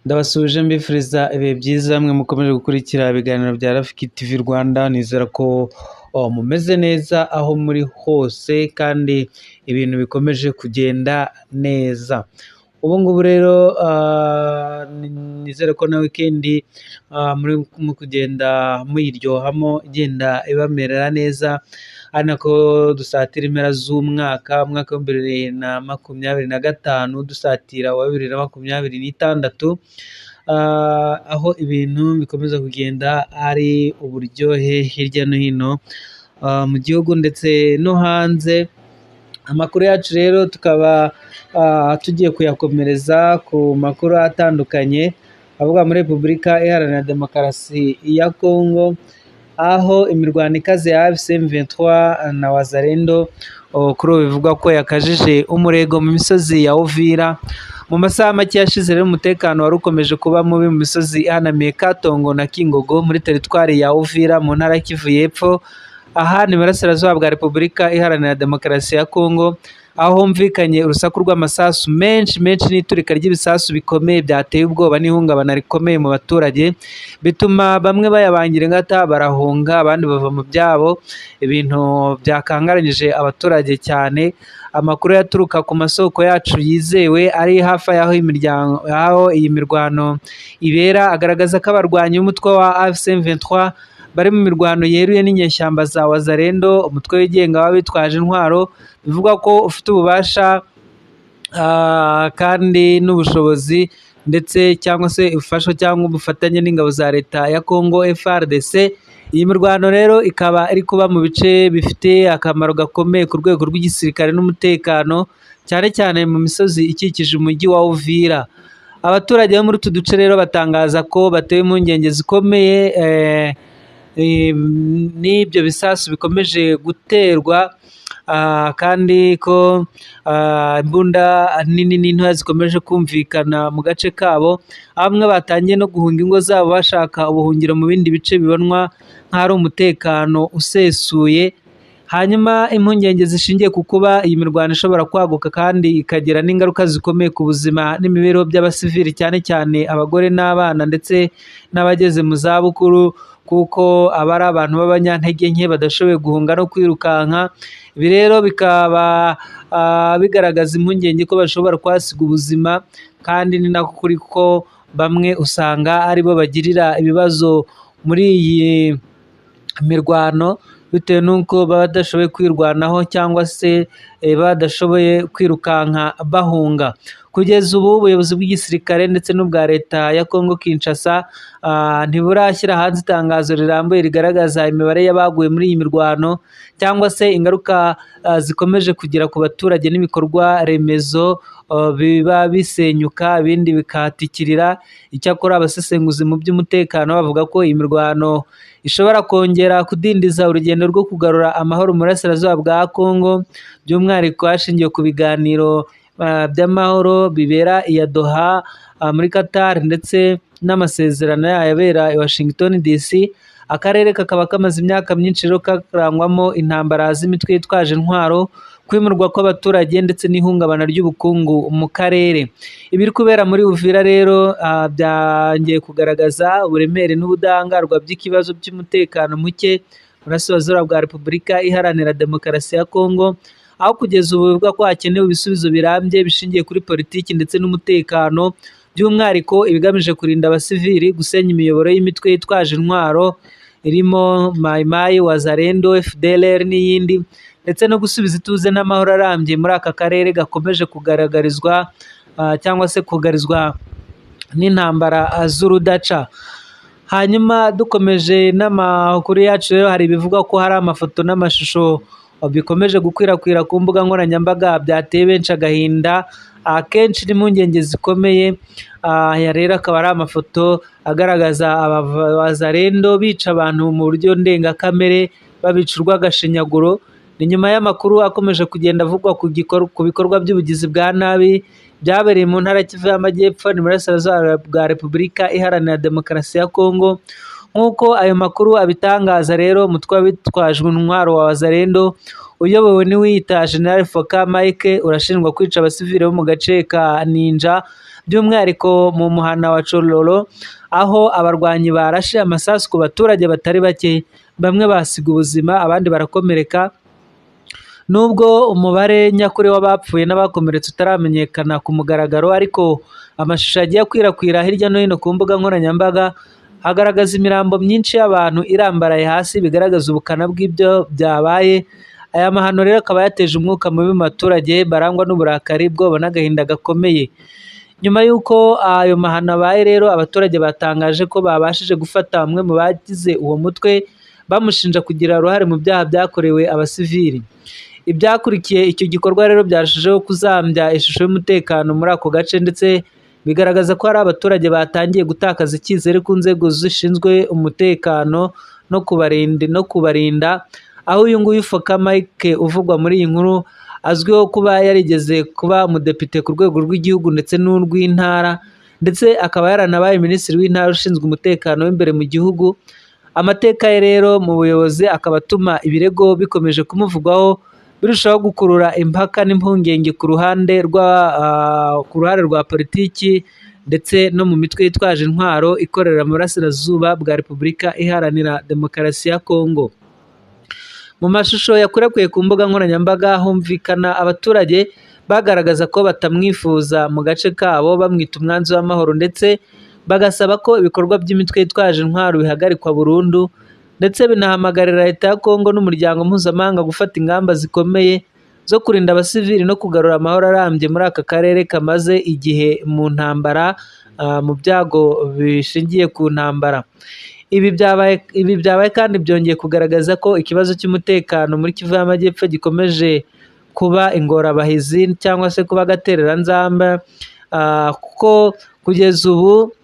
Ndabasuje mbifuriza ibihe byiza mwe mukomeje gukurikira ibiganiro bya Rafiki TV Rwanda, nizera ko mumeze neza aho muri hose kandi ibintu bikomeje kugenda neza. Ubu ngubu rero nizere ko na wikendi muri kugenda muyiryohamo igenda ibamerera neza, ari nako dusatira impera z'umwaka wa 2025 dusatira wa 2026, aho ibintu bikomeza kugenda ari uburyohe hirya no hino mu gihugu ndetse no hanze. Amakuru yacu rero tukaba tugiye kuyakomereza ku makuru atandukanye avuga muri Repubulika Iharanira Demokarasi ya Kongo, aho imirwano ikaze ya AFC M23 na Wazalendo kuri ubu bivugwa ko yakajije umurego mu misozi ya Uvira. Mu masaha make yashize rero umutekano wari ukomeje kuba mubi mu misozi ihanamiye Katongo na Kingogo muri teritwari ya Uvira mu ntara ya Kivu y'Epfo. Aha ni Burasirazuba bwa Repubulika Iharanira Demokarasi ya Kongo, aho humvikanye urusaku rw'amasasu menshi n'iturika ry'ibisasu bikomeye byateye ubwoba n'ihungabana rikomeye mu baturage, bituma bamwe bayabangira ingata barahunga, abandi bava mu byabo. Ibintu byakangaranyije abaturage cyane. Amakuru yaturuka ku masoko yacu yizewe ari hafi y'aho iyi mirwano ibera agaragaza ko abarwanyi b'umutwe wa AFC M23 bari mu mirwano yeruye n'inyeshyamba za Wazalendo, umutwe wigenga w'abitwaje intwaro, bivuga ko ufite ububasha kandi n'ubushobozi ndetse cyangwa se ubufasha cyangwa ubufatanye n'ingabo za leta ya Kongo FARDC. Iyi mirwano rero ikaba iri kuba mu bice bifite akamaro gakomeye ku rwego rw'igisirikare n'umutekano, cyane cyane mu misozi ikikije umujyi wa Uvira. Abaturage bo muri utu duce rero batangaza ko batewe impungenge zikomeye n'ibyo bisasu bikomeje guterwa, kandi ko imbunda nini n'intoya zikomeje kumvikana mu gace kabo. Bamwe batangiye no guhunga ingo zabo bashaka ubuhungiro mu bindi bice bibonwa nk'ahari umutekano usesuye. Hanyuma impungenge zishingiye ku kuba iyi mirwano ishobora kwaguka kandi ikagira n'ingaruka zikomeye ku buzima n'imibereho by'abasivili, cyane cyane abagore n'abana ndetse n'abageze mu zabukuru, kuko aba ari abantu b'abanyantege nke badashoboye guhunga no kwirukanka. Ibi rero bikaba bigaragaza impungenge ko bashobora kuhasiga ubuzima, kandi ni nako kuri ko bamwe usanga aribo bagirira ibibazo muri iyi mirwano, bitewe n'uko baba badashoboye kwirwanaho cyangwa se badashoboye kwirukanka bahunga. Kugeza ubu ubuyobozi bw'igisirikare ndetse n'ubwa leta ya Kongo Kinshasa ntiburashyira hanze itangazo rirambuye rigaragaza imibare y'abaguye muri iyi mirwano cyangwa se ingaruka zikomeje kugera ku baturage n'ibikorwa remezo biba bisenyuka, ibindi bikahatikirira. Icyakora abasesenguzi mu by'umutekano bavuga ko iyi mirwano ishobora kongera kudindiza urugendo rwo kugarura amahoro mu burasirazuba bwa Kongo, by'umwihariko hashingiwe ku biganiro by'amahoro bibera iya Doha muri Qatar ndetse n'amasezerano yayo abera i Washington DC. Akarere kakaba kamaze imyaka myinshi rero karangwamo intambara z'imitwe yitwaje intwaro, kwimurwa kw'abaturage ndetse n'ihungabana ry'ubukungu mu karere. Ibiri kubera muri Uvira rero byangiye kugaragaza uburemere n'ubudahangarwa by'ikibazo cy'umutekano muke mu burasirazuba bwa Repubulika Iharanira Demokarasi ya Kongo, aho kugeza ubu bivuga ko hakenewe ibisubizo birambye bishingiye kuri politiki ndetse n'umutekano, by'umwihariko ibigamije kurinda abasivili, gusenya imiyoboro y'imitwe yitwaje intwaro irimo Mai Mai, Wazalendo, FDLR n'iyindi, ndetse no gusubiza ituze n'amahoro arambye muri aka karere gakomeje kugaragarizwa cyangwa se kugarizwa n'intambara z'urudaca. Hanyuma dukomeje n'amakuru yacu rero, hari ibivuga ko hari amafoto n'amashusho bikomeje gukwirakwira ku mbuga nkoranyambaga byateye benshi agahinda, akenshi n'impungenge zikomeye. Aya rero akaba ari amafoto agaragaza Abazalendo bica abantu mu buryo ndengakamere, babica urw'agashinyaguro. Ni nyuma y'amakuru akomeje kugenda avugwa ku bikorwa by'ubugizi bwa nabi byabereye mu ntara Kivu y'Amajyepfo ni Burasirazuba bwa Repubulika Iharanira Demokarasi ya Kongo. Nk'uko ayo makuru abitangaza rero, umutwe witwajwe intwaro wa Wazalendo uyobowe n'uwiyita General Foka Mike urashinjwa kwica abasivili bo mu gace ka Ninja by'umwihariko mu muhana wa Chororo aho abarwanyi barashe amasasu ku baturage batari bake, bamwe basiga ubuzima abandi barakomereka. Nubwo umubare nyakuri w'abapfuye n'abakomeretse utaramenyekana ku mugaragaro, ariko amashusho agiye akwirakwira hirya no hino ku mbuga nkoranyambaga hagaragaza imirambo myinshi y'abantu irambaraye hasi, bigaragaza ubukana bw'ibyo byabaye. Aya mahano rero akaba yateje umwuka mubi mu baturage barangwa n'uburakari, bwoba n'agahinda gakomeye. Nyuma y'uko ayo mahano abaye rero, abaturage batangaje ko babashije gufata bamwe mu bagize uwo mutwe, bamushinja kugira uruhare mu byaha byakorewe abasivili. Ibyakurikiye icyo gikorwa rero byarushijeho kuzambya ishusho y'umutekano muri ako gace, ndetse bigaragaza ko hari abaturage batangiye gutakaza icyizere ku nzego zishinzwe umutekano no kubarinda, aho uyu nguyu Foka Mike uvugwa muri iyi nkuru azwiho kuba yarigeze kuba umudepite ku rwego rw'igihugu ndetse n'urw'intara, ndetse akaba yaranabaye minisitiri w'intara ushinzwe umutekano w'imbere mu gihugu. Amateka ye rero mu buyobozi akaba atuma ibirego bikomeje kumuvugwaho, birushaho gukurura impaka n'impungenge ku ruhande rwa politiki ndetse no mu mitwe yitwaje intwaro ikorera mu burasirazuba bwa Repubulika Iharanira Demokarasi ya Kongo. Mu mashusho yakwirakwiye ku mbuga nkoranyambaga humvikana abaturage bagaragaza ko batamwifuza mu gace kabo, bamwita umwanzi w'amahoro, ndetse bagasaba ko ibikorwa by'imitwe yitwaje intwaro bihagarikwa burundu, ndetse binahamagarira leta ya Kongo n'umuryango mpuzamahanga gufata ingamba zikomeye zo kurinda abasivili no kugarura amahoro arambye muri aka karere kamaze igihe mu ntambara, mu byago bishingiye ku ntambara. Ibi byabaye kandi byongeye kugaragaza ko ikibazo cy'umutekano muri Kivu y'Amajyepfo gikomeje kuba ingorabahizi cyangwa se kuba agatereranzamba, kuko kugeza ubu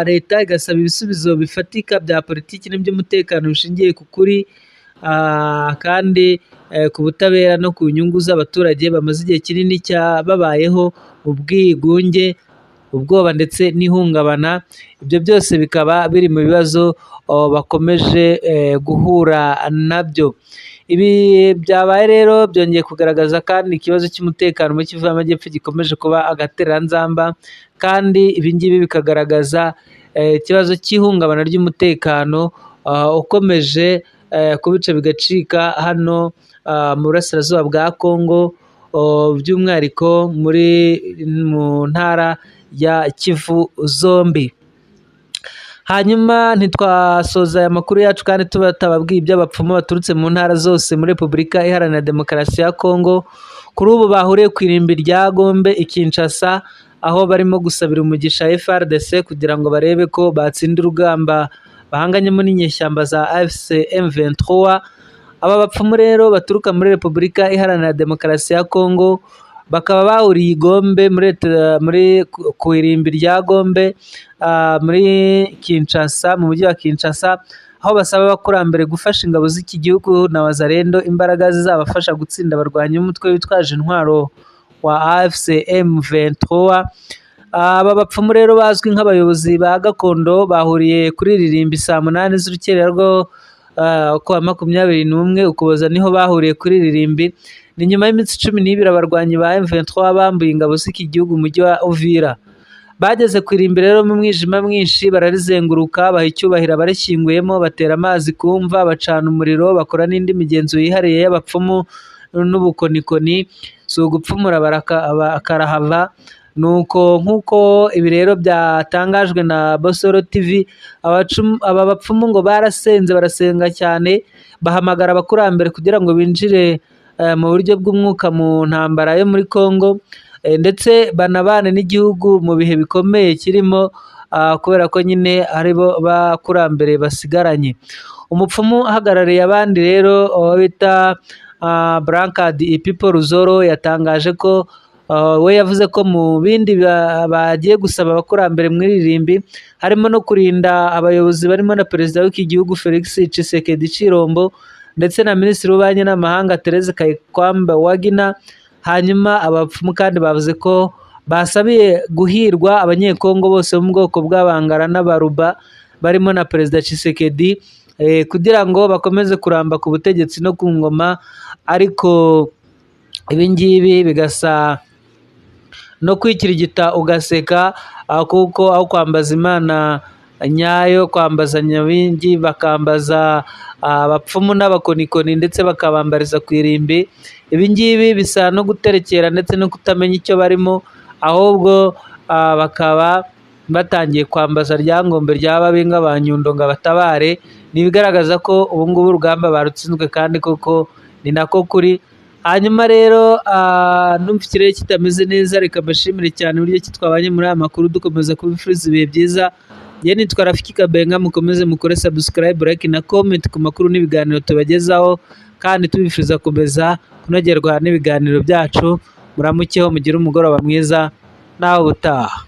leta igasaba ibisubizo bifatika bya politiki n'iby'umutekano bishingiye ku kuri, kandi ku butabera no ku nyungu z'abaturage bamaze igihe kinini babayeho mu bwigunge, ubwoba ndetse n'ihungabana. Ibyo byose bikaba biri mu bibazo bakomeje guhura nabyo. Ibi byabaye rero byongeye kugaragaza kandi ikibazo cy'umutekano muri Kivu y'Amajyepfo gikomeje kuba agatereranzamba, kandi ibi ngibi bikagaragaza ikibazo cy'ihungabana ry'umutekano ukomeje kubica bigacika hano mu burasirazuba bwa Kongo, by'umwihariko mu ntara ya Kivu zombi. Hanyuma ntitwasoza aya makuru yacu kandi tutababwiye iby'abapfumu baturutse mu ntara zose muri Repubulika Iharanira Demokarasi ya Kongo. Kuri ubu bahuriye ku irimbi rya Gombe i Kinshasa, aho barimo gusabira umugisha FARDC kugira ngo barebe ko batsinda urugamba bahanganyemo n'inyeshyamba za AFC M23. Aba bapfumu rero baturuka muri Repubulika Iharanira Demokarasi ya Kongo bakaba bahuriye i Gombe ku irimbi rya Gombe muri Kinshasa, mu mujyi wa Kinshasa, aho basaba abakurambere gufasha ingabo z'iki gihugu na Wazalendo imbaraga zizabafasha gutsinda abarwanyi b'umutwe witwaje intwaro wa AFC M23. Aba bapfumu rero bazwi nk'abayobozi ba gakondo bahuriye kuri iri rimbi saa 8 z'urukerera rwo kuwa 21 Ukuboza, niho bahuriye kuri iri rimbi. Ni nyuma y'iminsi 12 abarwanyi ba M23 bambuye ingabo z'iki gihugu umujyi wa Uvira. Bageze ku irimbi rero mu mwijima mwinshi, bararizenguruka, baha icyubahiro abarishyinguyemo, batera amazi ku mva, bacana umuriro, bakora n'indi migenzo yihariye y'abapfumu n'ubukonikoni. Si ugupfumura bakarahava. Nuko nk'uko ibi rero byatangajwe na Bosoro TV, aba bapfumu ngo barasenga cyane, bahamagara abakurambere kugira ngo binjire mu buryo bw'umwuka mu ntambara yo muri Kongo, ndetse banabane n'igihugu mu bihe bikomeye kirimo, kubera ko nyine aribo bakurambere basigaranye. Umupfumu uhagarariye abandi rero bita Brancard Ipipo Ruzoro yatangaje ko we yavuze ko mu bindi bagiye gusaba abakurambere muri iri rimbi harimo no kurinda abayobozi barimo na perezida w'iki gihugu Felix Tshisekedi Tshilombo, ndetse na minisitiri w'ububanyi n'amahanga Therese Kaikwamba Wagner. Hanyuma abapfumu kandi bavuze ko basabiye guhirwa abanyekongo bose bo mu bwoko bw'abangara n'abaruba barimo na perezida Tshisekedi, kugira ngo bakomeze kuramba ku butegetsi no ku ngoma, ariko ibi ngibi bigasa no kwikirigita ugaseka, kuko aho kwambaza Imana nyayo, kwambaza nyabingi, bakambaza abapfumu n'abakonikoni ndetse bakabambariza ku irimbi. Ibi ngibi bisa no guterekera ndetse no kutamenya icyo barimo, ahubwo bakaba batangiye kwambaza ryangombe rya Babinga ba Nyundo ngo abatabare. Ni ibigaragaza ko ubu ngubu urugamba barutsinzwe kandi koko ni nako kuri. Hanyuma rero numva ikirere kitameze neza, reka mbashimire cyane uburyo ki twabanye muri aya makuru, dukomeza kubifuriza ibihe byiza. Njye nitwa Rafiki Kabenga, mukomeze mukore subscribe, like na comment ku makuru n'ibiganiro tubagezaho, kandi tubifuriza komeza kunogerwa n'ibiganiro byacu. Muramukeho, mugire umugoroba mwiza, naho ubutaha.